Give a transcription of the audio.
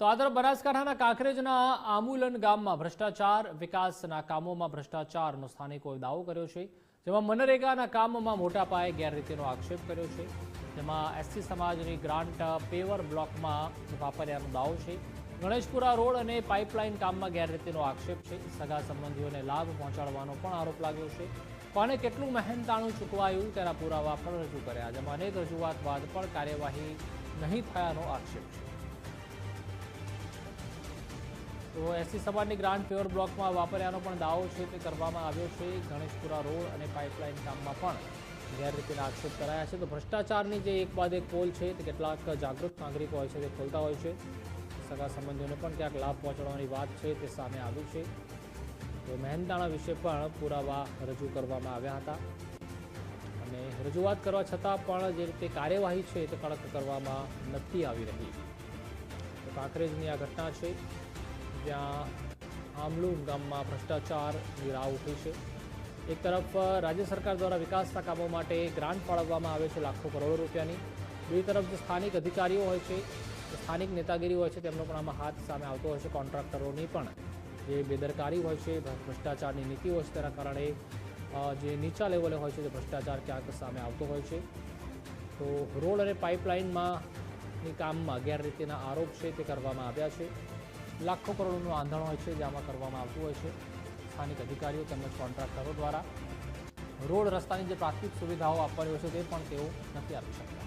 તો આ તરફ બનાસકાંઠાના કાંકરેજના આમુલન ગામમાં ભ્રષ્ટાચાર, વિકાસના કામોમાં ભ્રષ્ટાચારનો સ્થાનિકોએ દાવો કર્યો છે, જેમાં મનરેગાના કામમાં મોટા પાયે ગેરરીતિનો આક્ષેપ કર્યો છે, જેમાં એસસી સમાજની ગ્રાન્ટ પેવર બ્લોકમાં વાપર્યાનો દાવો છે. ગણેશપુરા રોડ અને પાઇપલાઇન કામમાં ગેરરીતિનો આક્ષેપ છે. સગા સંબંધીઓને લાભ પહોંચાડવાનો પણ આરોપ લાગ્યો છે. કોને કેટલું મહેનતાણું ચૂકવાયું તેના પુરાવા પણ રજૂ કર્યા, જેમાં અનેક રજૂઆત બાદ પણ કાર્યવાહી નહીં થયાનો આક્ષેપ છે. તો એસસી સમાજની ગ્રાન્ટ પેવર બ્લોકમાં વાપર્યાનો પણ દાવો છે તે કરવામાં આવ્યો છે. ગણેશપુરા રોડ અને પાઇપલાઇન કામમાં પણ ગેરરીતિના આક્ષેપ કરાયા છે. તો ભ્રષ્ટાચારની જે એક બાદ એક પોલ છે તે કેટલાક જાગૃત નાગરિકો હોય છે તે ખોલતા હોય છે. સગા સંબંધીઓને પણ ક્યાંક લાભ પહોંચાડવાની વાત છે તે સામે આવી છે. તો મહેનતાણા વિશે પણ પુરાવા રજૂ કરવામાં આવ્યા હતા અને રજૂઆત કરવા છતાં પણ જે રીતે કાર્યવાહી છે તે કડક કરવામાં નથી આવી રહી. તો કાંકરેજની આ ઘટના છે, જ્યાં આમલુન ગામમાં ભ્રષ્ટાચારની રાવ ઉઠી છે. એક તરફ રાજ્ય સરકાર દ્વારા વિકાસના કામો માટે ગ્રાન્ટ ફાળવવામાં આવે છે લાખો કરોડો રૂપિયાની. બીજી તરફ જે સ્થાનિક અધિકારીઓ હોય છે, સ્થાનિક નેતાગીરી હોય છે, તેમનો પણ આમાં હાથ સામે આવતો હોય છે. કોન્ટ્રાક્ટરોની પણ જે બેદરકારી હોય છે, ભ્રષ્ટાચારની નીતિ હોય છે, તેના કારણે જે નીચા લેવલે હોય છે તે ભ્રષ્ટાચાર ક્યાંક સામે આવતો હોય છે. તો રોડ અને પાઇપલાઇનમાંની કામમાં ગેરરીતિના આરોપ છે તે કરવામાં આવ્યા છે. લાખો કરોડોનું આંધણ હોય છે જે આમાં કરવામાં આવતું હોય છે. સ્થાનિક અધિકારીઓ તેમજ કોન્ટ્રાક્ટરો દ્વારા રોડ રસ્તાની જે પ્રાથમિક સુવિધાઓ આપવાની હોય છે તે પણ તેઓ નથી આપી શકતા.